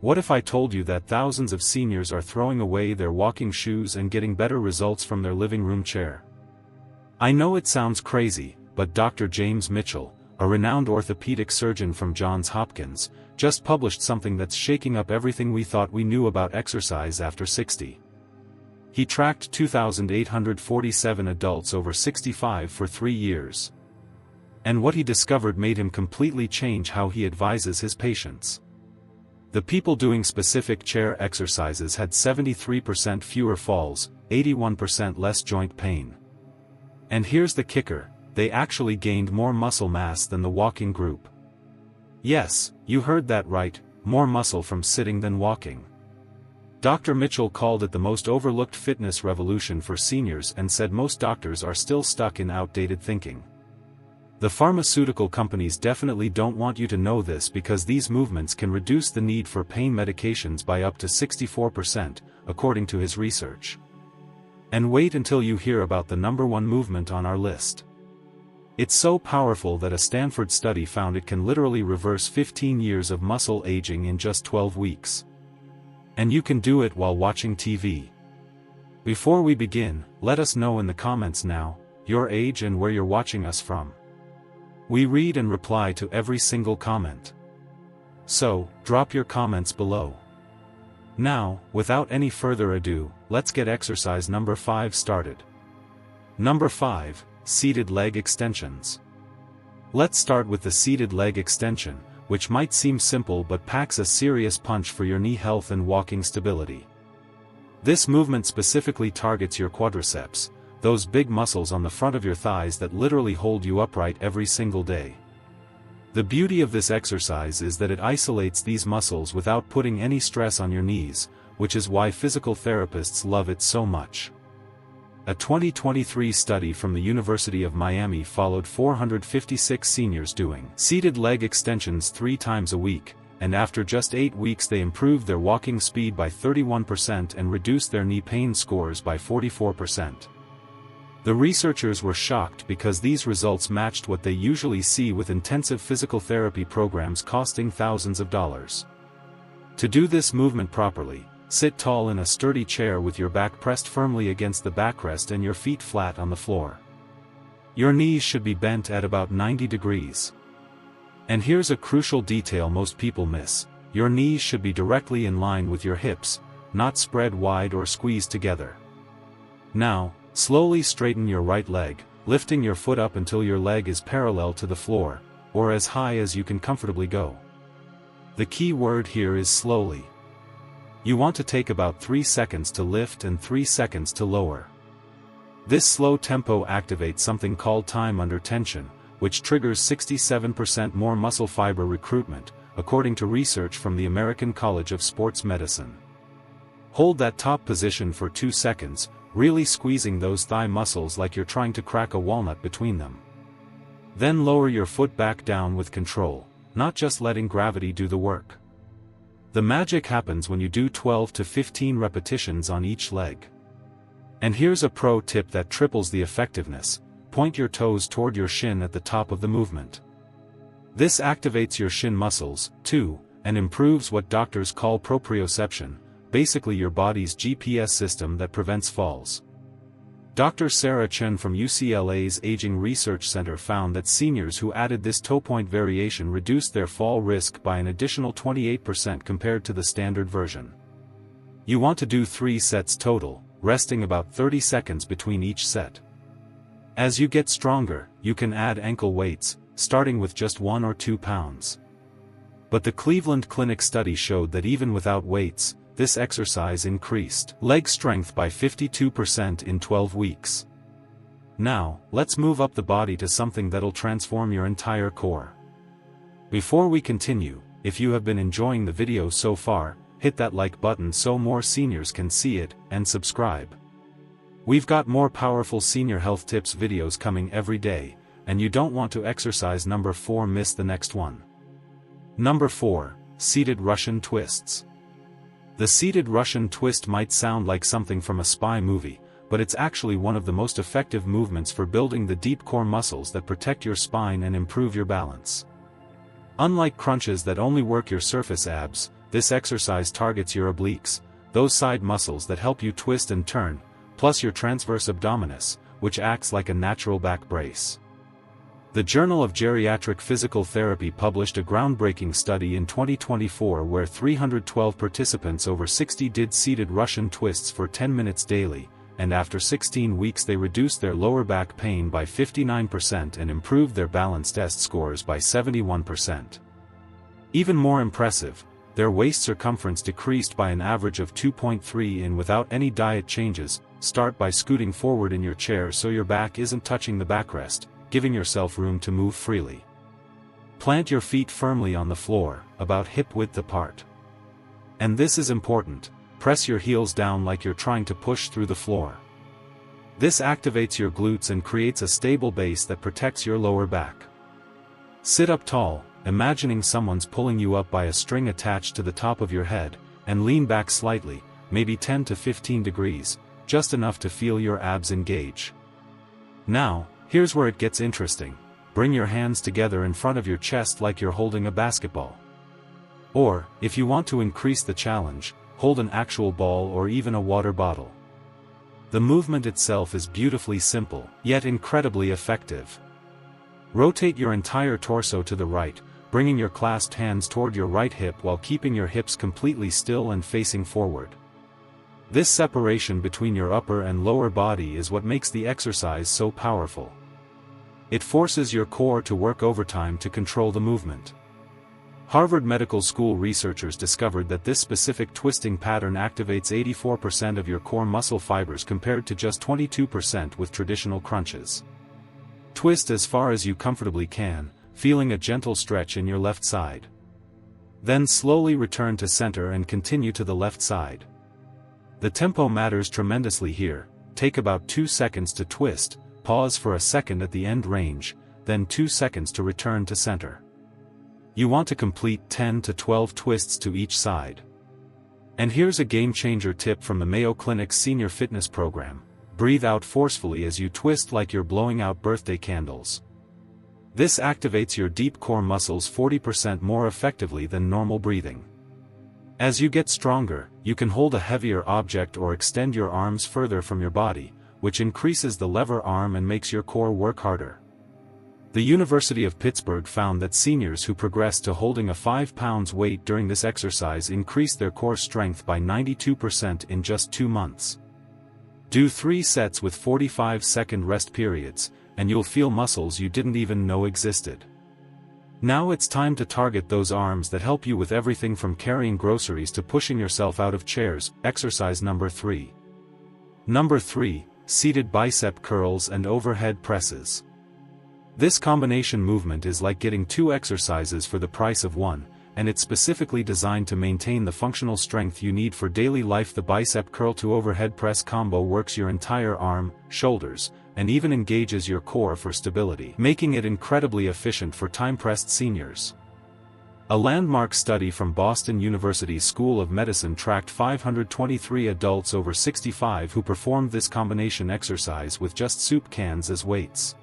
What if I told you that thousands of seniors are throwing away their walking shoes and getting better results from their living room chair? I know it sounds crazy, but Dr. James Mitchell, a renowned orthopedic surgeon from Johns Hopkins, just published something that's shaking up everything we thought we knew about exercise after 60. He tracked 2,847 adults over 65 for 3 years. And what he discovered made him completely change how he advises his patients. The people doing specific chair exercises had 73% fewer falls, 81% less joint pain. And here's the kicker, they actually gained more muscle mass than the walking group. Yes, you heard that right, more muscle from sitting than walking. Dr. Mitchell called it the most overlooked fitness revolution for seniors and said most doctors are still stuck in outdated thinking. The pharmaceutical companies definitely don't want you to know this because these movements can reduce the need for pain medications by up to 64%, according to his research. And wait until you hear about the #1 movement on our list. It's so powerful that a Stanford study found it can literally reverse 15 years of muscle aging in just 12 weeks. And you can do it while watching TV. Before we begin, let us know in the comments now, your age and where you're watching us from. We read and reply to every single comment. So, drop your comments below. Now, without any further ado, let's get exercise number 5 started. Number 5, seated leg extensions. Let's start with the seated leg extension, which might seem simple but packs a serious punch for your knee health and walking stability. This movement specifically targets your quadriceps, those big muscles on the front of your thighs that literally hold you upright every single day. The beauty of this exercise is that it isolates these muscles without putting any stress on your knees, which is why physical therapists love it so much. A 2023 study from the University of Miami followed 456 seniors doing seated leg extensions 3 times a week, and after just 8 weeks they improved their walking speed by 31% and reduced their knee pain scores by 44%. The researchers were shocked because these results matched what they usually see with intensive physical therapy programs costing thousands of dollars. To do this movement properly, sit tall in a sturdy chair with your back pressed firmly against the backrest and your feet flat on the floor. Your knees should be bent at about 90 degrees. And here's a crucial detail most people miss, your knees should be directly in line with your hips, not spread wide or squeezed together. Now, slowly straighten your right leg, lifting your foot up until your leg is parallel to the floor, or as high as you can comfortably go. The key word here is slowly. You want to take about 3 seconds to lift and 3 seconds to lower. This slow tempo activates something called time under tension, which triggers 67% more muscle fiber recruitment, according to research from the American College of Sports Medicine. Hold that top position for 2 seconds, really squeezing those thigh muscles like you're trying to crack a walnut between them. Then lower your foot back down with control, not just letting gravity do the work. The magic happens when you do 12 to 15 repetitions on each leg. And here's a pro tip that triples the effectiveness: point your toes toward your shin at the top of the movement. This activates your shin muscles, too, and improves what doctors call proprioception, basically your body's GPS system that prevents falls. Dr. Sarah Chen from UCLA's Aging Research Center found that seniors who added this toe point variation reduced their fall risk by an additional 28% compared to the standard version. You want to do 3 sets total, resting about 30 seconds between each set. As you get stronger, you can add ankle weights, starting with just 1 or 2 pounds. But the Cleveland Clinic study showed that even without weights, this exercise increased leg strength by 52% in 12 weeks. Now, let's move up the body to something that'll transform your entire core. Before we continue, if you have been enjoying the video so far, hit that like button so more seniors can see it, and subscribe. We've got more powerful senior health tips videos coming every day, and you don't want to exercise number 4 miss the next one. Number 4, seated Russian twists. The seated Russian twist might sound like something from a spy movie, but it's actually one of the most effective movements for building the deep core muscles that protect your spine and improve your balance. Unlike crunches that only work your surface abs, this exercise targets your obliques, those side muscles that help you twist and turn, plus your transverse abdominis, which acts like a natural back brace. The Journal of Geriatric Physical Therapy published a groundbreaking study in 2024 where 312 participants over 60 did seated Russian twists for 10 minutes daily, and after 16 weeks they reduced their lower back pain by 59% and improved their balance test scores by 71%. Even more impressive, their waist circumference decreased by an average of 2.3 in without any diet changes. Start by scooting forward in your chair so your back isn't touching the backrest, giving yourself room to move freely. Plant your feet firmly on the floor, about hip-width apart. And this is important, press your heels down like you're trying to push through the floor. This activates your glutes and creates a stable base that protects your lower back. Sit up tall, imagining someone's pulling you up by a string attached to the top of your head, and lean back slightly, maybe 10 to 15 degrees, just enough to feel your abs engage. Now, here's where it gets interesting. Bring your hands together in front of your chest like you're holding a basketball. Or, if you want to increase the challenge, hold an actual ball or even a water bottle. The movement itself is beautifully simple, yet incredibly effective. Rotate your entire torso to the right, bringing your clasped hands toward your right hip while keeping your hips completely still and facing forward. This separation between your upper and lower body is what makes the exercise so powerful. It forces your core to work overtime to control the movement. Harvard Medical School researchers discovered that this specific twisting pattern activates 84% of your core muscle fibers compared to just 22% with traditional crunches. Twist as far as you comfortably can, feeling a gentle stretch in your left side. Then slowly return to center and continue to the left side. The tempo matters tremendously here. Take about 2 seconds to twist, pause for a second at the end range, then 2 seconds to return to center. You want to complete 10 to 12 twists to each side. And here's a game-changer tip from the Mayo Clinic's Senior Fitness Program. Breathe out forcefully as you twist like you're blowing out birthday candles. This activates your deep core muscles 40% more effectively than normal breathing. As you get stronger, you can hold a heavier object or extend your arms further from your body, which increases the lever arm and makes your core work harder. The University of Pittsburgh found that seniors who progressed to holding a 5 pounds weight during this exercise increased their core strength by 92% in just 2 months. Do 3 sets with 45-second rest periods, and you'll feel muscles you didn't even know existed. Now it's time to target those arms that help you with everything from carrying groceries to pushing yourself out of chairs. Exercise number 3. Number 3, seated bicep curls and overhead presses. This combination movement is like getting 2 exercises for the price of 1, and it's specifically designed to maintain the functional strength you need for daily life. The bicep curl to overhead press combo works your entire arm, shoulders, and even engages your core for stability, making it incredibly efficient for time-pressed seniors. A landmark study from Boston University School of Medicine tracked 523 adults over 65 who performed this combination exercise with just soup cans as weights.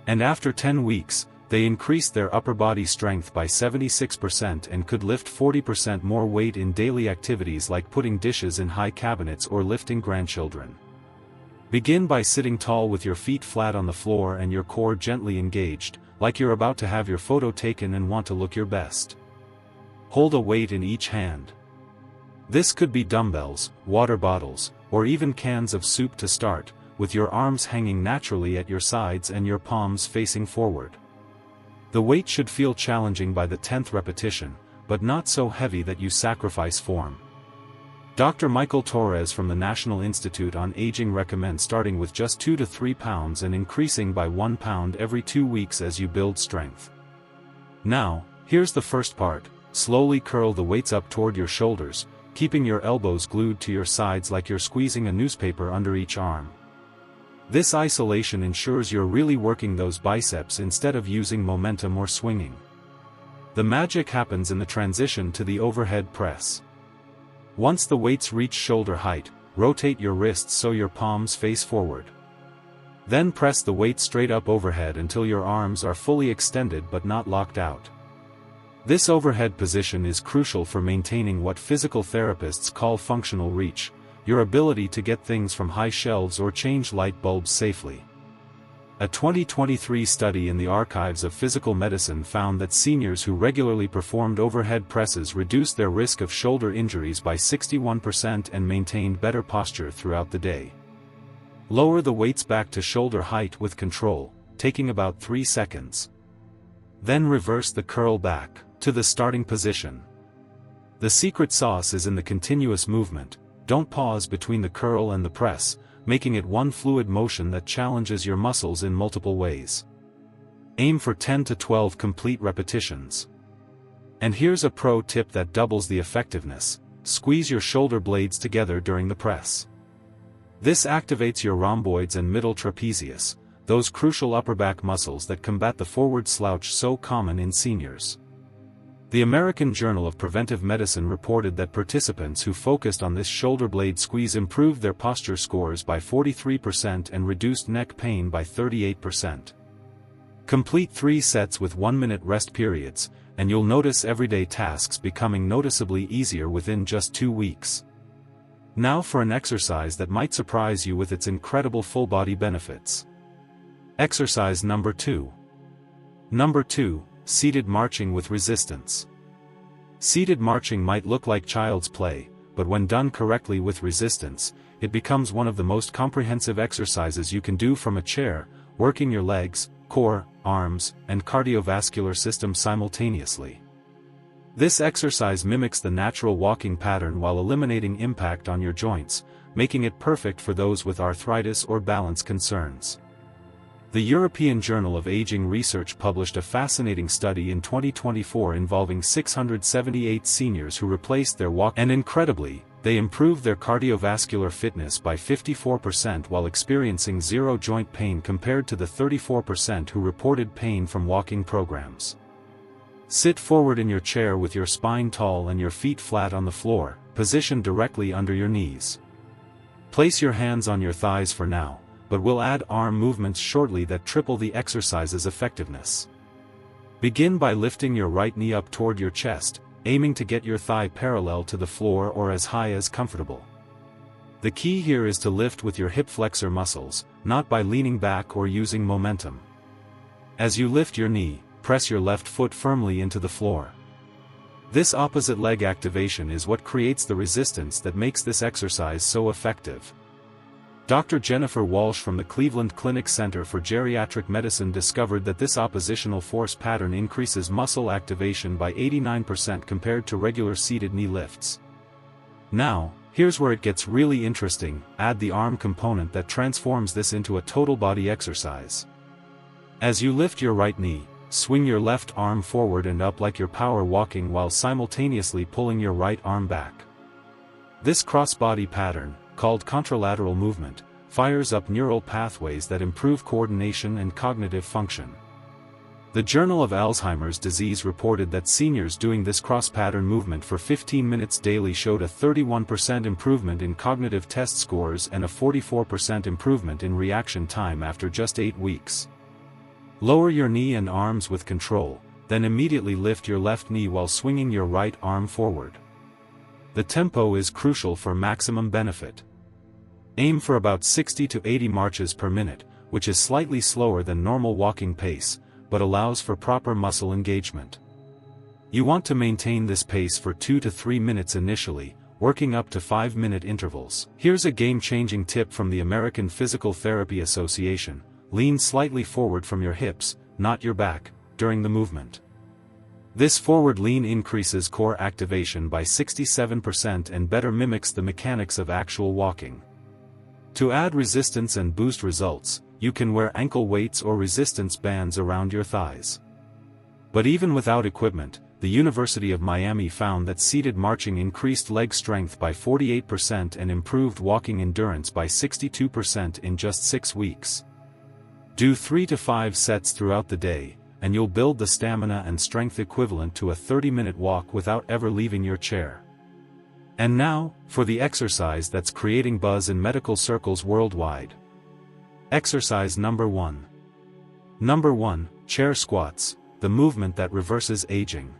And after 10 weeks, they increased their upper body strength by 76% and could lift 40% more weight in daily activities like putting dishes in high cabinets or lifting grandchildren. Begin by sitting tall with your feet flat on the floor and your core gently engaged, like you're about to have your photo taken and want to look your best. Hold a weight in each hand. This could be dumbbells, water bottles, or even cans of soup to start, with your arms hanging naturally at your sides and your palms facing forward. The weight should feel challenging by the 10th repetition, but not so heavy that you sacrifice form. Dr. Michael Torres from the National Institute on Aging recommends starting with just 2 to 3 pounds and increasing by 1 pound every 2 weeks as you build strength. Now, here's the first part. Slowly curl the weights up toward your shoulders, keeping your elbows glued to your sides like you're squeezing a newspaper under each arm. This isolation ensures you're really working those biceps instead of using momentum or swinging. The magic happens in the transition to the overhead press. Once the weights reach shoulder height, rotate your wrists so your palms face forward. Then press the weight straight up overhead until your arms are fully extended but not locked out. This overhead position is crucial for maintaining what physical therapists call functional reach, your ability to get things from high shelves or change light bulbs safely. A 2023 study in the Archives of Physical Medicine found that seniors who regularly performed overhead presses reduced their risk of shoulder injuries by 61% and maintained better posture throughout the day. Lower the weights back to shoulder height with control, taking about 3 seconds. Then reverse the curl back to the starting position. The secret sauce is in the continuous movement. Don't pause between the curl and the press, making it one fluid motion that challenges your muscles in multiple ways. Aim for 10 to 12 complete repetitions. And here's a pro tip that doubles the effectiveness: squeeze your shoulder blades together during the press. This activates your rhomboids and middle trapezius, those crucial upper back muscles that combat the forward slouch so common in seniors. The American Journal of Preventive Medicine reported that participants who focused on this shoulder blade squeeze improved their posture scores by 43% and reduced neck pain by 38%. Complete 3 sets with 1-minute rest periods, and you'll notice everyday tasks becoming noticeably easier within just 2 weeks. Now for an exercise that might surprise you with its incredible full-body benefits. Exercise number 2. Number 2. Seated marching with resistance. Seated marching might look like child's play, but when done correctly with resistance, it becomes one of the most comprehensive exercises you can do from a chair, working your legs, core, arms, and cardiovascular system simultaneously. This exercise mimics the natural walking pattern while eliminating impact on your joints, making it perfect for those with arthritis or balance concerns. The European Journal of Aging Research published a fascinating study in 2024 involving 678 seniors who replaced their walk, and incredibly, they improved their cardiovascular fitness by 54% while experiencing zero joint pain compared to the 34% who reported pain from walking programs. Sit forward in your chair with your spine tall and your feet flat on the floor, positioned directly under your knees. Place your hands on your thighs for now, but we'll add arm movements shortly that triple the exercise's effectiveness. Begin by lifting your right knee up toward your chest, aiming to get your thigh parallel to the floor or as high as comfortable. The key here is to lift with your hip flexor muscles, not by leaning back or using momentum. As you lift your knee, press your left foot firmly into the floor. This opposite leg activation is what creates the resistance that makes this exercise so effective. Dr. Jennifer Walsh from the Cleveland Clinic Center for Geriatric Medicine discovered that this oppositional force pattern increases muscle activation by 89% compared to regular seated knee lifts. Now, here's where it gets really interesting: add the arm component that transforms this into a total body exercise. As you lift your right knee, swing your left arm forward and up like you're power walking while simultaneously pulling your right arm back. This cross-body pattern, called contralateral movement, fires up neural pathways that improve coordination and cognitive function. The Journal of Alzheimer's Disease reported that seniors doing this cross-pattern movement for 15 minutes daily showed a 31% improvement in cognitive test scores and a 44% improvement in reaction time after just 8 weeks. Lower your knee and arms with control, then immediately lift your left knee while swinging your right arm forward. The tempo is crucial for maximum benefit. Aim for about 60 to 80 marches per minute, which is slightly slower than normal walking pace, but allows for proper muscle engagement. You want to maintain this pace for 2 to 3 minutes initially, working up to 5-minute intervals. Here's a game-changing tip from the American Physical Therapy Association: lean slightly forward from your hips, not your back, during the movement. This forward lean increases core activation by 67% and better mimics the mechanics of actual walking. To add resistance and boost results, you can wear ankle weights or resistance bands around your thighs. But even without equipment, the University of Miami found that seated marching increased leg strength by 48% and improved walking endurance by 62% in just 6 weeks. Do 3 to 5 sets throughout the day, and you'll build the stamina and strength equivalent to a 30-minute walk without ever leaving your chair. And now, for the exercise that's creating buzz in medical circles worldwide. Exercise number 1. Number 1, chair squats, the movement that reverses aging.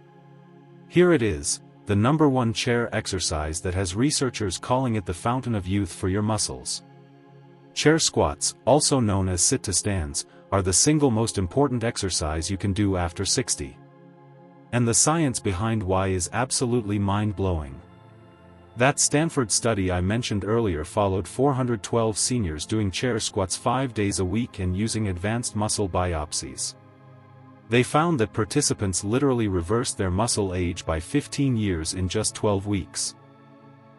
Here it is, the #1 chair exercise that has researchers calling it the fountain of youth for your muscles. Chair squats, also known as sit-to-stands, are the single most important exercise you can do after 60. And the science behind why is absolutely mind-blowing. That Stanford study I mentioned earlier followed 412 seniors doing chair squats 5 days a week and using advanced muscle biopsies. They found that participants literally reversed their muscle age by 15 years in just 12 weeks.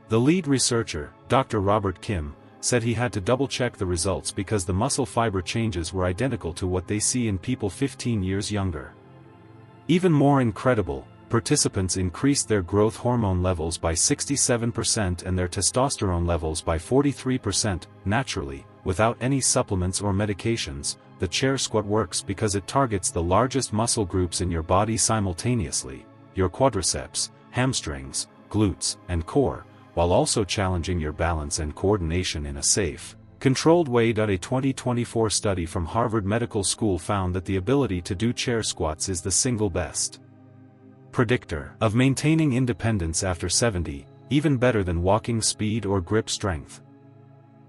The lead researcher, Dr. Robert Kim, said he had to double-check the results because the muscle fiber changes were identical to what they see in people 15 years younger. Even more incredible, participants increased their growth hormone levels by 67% and their testosterone levels by 43%, naturally, without any supplements or medications. The chair squat works because it targets the largest muscle groups in your body simultaneously, your quadriceps, hamstrings, glutes, and core, while also challenging your balance and coordination in a safe, controlled way. A 2024 study from Harvard Medical School found that the ability to do chair squats is the single best predictor of maintaining independence after 70, even better than walking speed or grip strength.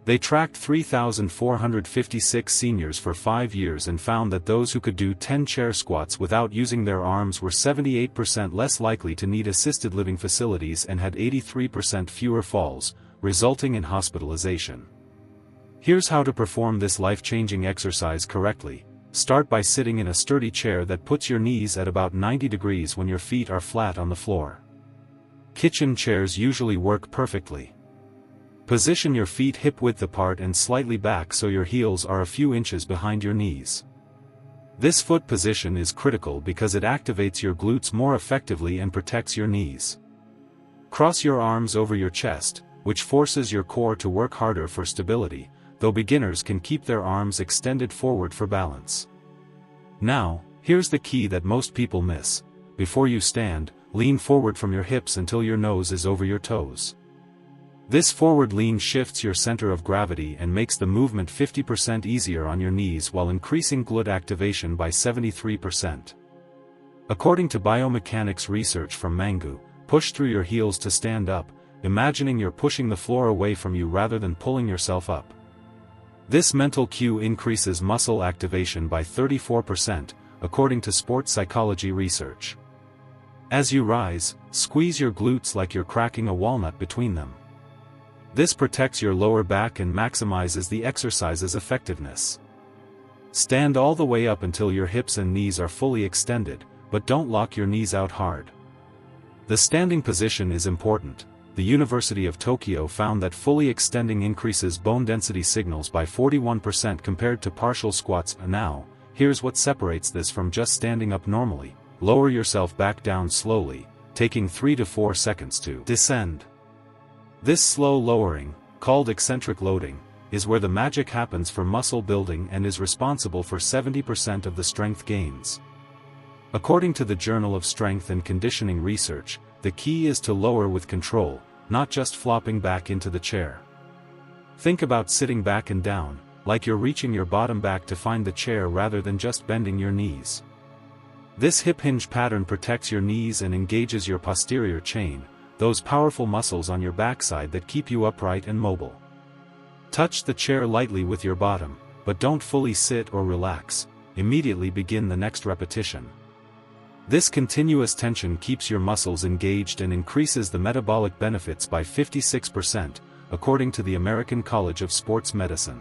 They tracked 3,456 seniors for 5 years and found that those who could do 10 chair squats without using their arms were 78% less likely to need assisted living facilities and had 83% fewer falls, resulting in hospitalization. Here's how to perform this life-changing exercise correctly. Start by sitting in a sturdy chair that puts your knees at about 90 degrees when your feet are flat on the floor. Kitchen chairs usually work perfectly. Position your feet hip-width apart and slightly back so your heels are a few inches behind your knees. This foot position is critical because it activates your glutes more effectively and protects your knees. Cross your arms over your chest, which forces your core to work harder for stability, though beginners can keep their arms extended forward for balance. Now, here's the key that most people miss. Before you stand, lean forward from your hips until your nose is over your toes. This forward lean shifts your center of gravity and makes the movement 50% easier on your knees while increasing glute activation by 73%. According to biomechanics research from Mangu, push through your heels to stand up, imagining you're pushing the floor away from you rather than pulling yourself up. This mental cue increases muscle activation by 34%, according to sports psychology research. As you rise, squeeze your glutes like you're cracking a walnut between them. This protects your lower back and maximizes the exercise's effectiveness. Stand all the way up until your hips and knees are fully extended, but don't lock your knees out hard. The standing position is important. The University of Tokyo found that fully extending increases bone density signals by 41% compared to partial squats. Now, here's what separates this from just standing up normally. Lower yourself back down slowly, taking 3 to 4 seconds to descend. This slow lowering, called eccentric loading, is where the magic happens for muscle building and is responsible for 70% of the strength gains. According to the Journal of Strength and Conditioning Research, the key is to lower with control, not just flopping back into the chair. Think about sitting back and down, like you're reaching your bottom back to find the chair rather than just bending your knees. This hip hinge pattern protects your knees and engages your posterior chain, those powerful muscles on your backside that keep you upright and mobile. Touch the chair lightly with your bottom, but don't fully sit or relax. Immediately begin the next repetition. This continuous tension keeps your muscles engaged and increases the metabolic benefits by 56%, according to the American College of Sports Medicine.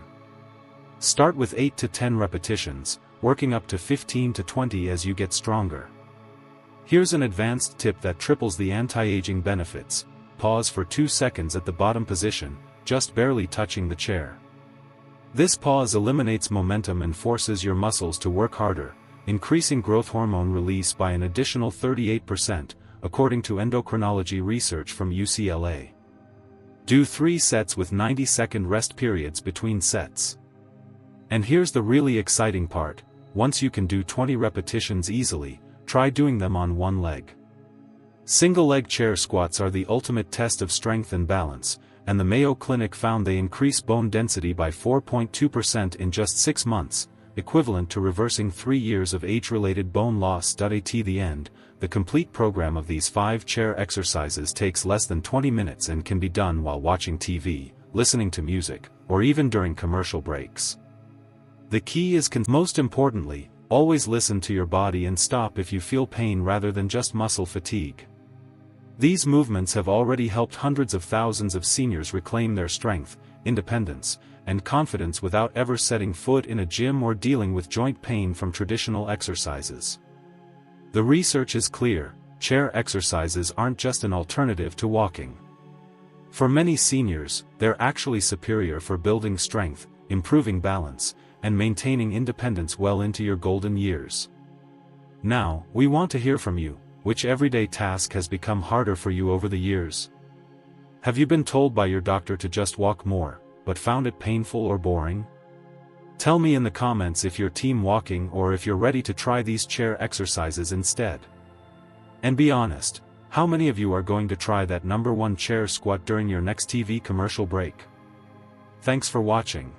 Start with 8 to 10 repetitions, working up to 15 to 20 as you get stronger. Here's an advanced tip that triples the anti-aging benefits. Pause for 2 seconds at the bottom position, just barely touching the chair. This pause eliminates momentum and forces your muscles to work harder, increasing growth hormone release by an additional 38%, according to endocrinology research from UCLA. Do 3 sets with 90-second rest periods between sets. And here's the really exciting part: once you can do 20 repetitions easily, try doing them on one leg. Single-leg chair squats are the ultimate test of strength and balance, and the Mayo Clinic found they increase bone density by 4.2% in just 6 months, equivalent to reversing 3 years of age-related bone loss. At the end, The complete program of these 5 chair exercises takes less than 20 minutes and can be done while watching TV, listening to music, or even during commercial breaks. The key is most importantly, always listen to your body and stop if you feel pain rather than just muscle fatigue. These movements have already helped hundreds of thousands of seniors reclaim their strength, independence, and confidence without ever setting foot in a gym or dealing with joint pain from traditional exercises. The research is clear: chair exercises aren't just an alternative to walking. For many seniors, they're actually superior for building strength, improving balance, and maintaining independence well into your golden years. Now, we want to hear from you. Which everyday task has become harder for you over the years? Have you been told by your doctor to just walk more, but found it painful or boring? Tell me in the comments if you're team walking or if you're ready to try these chair exercises instead. And be honest, how many of you are going to try that #1 chair squat during your next TV commercial break? Thanks for watching.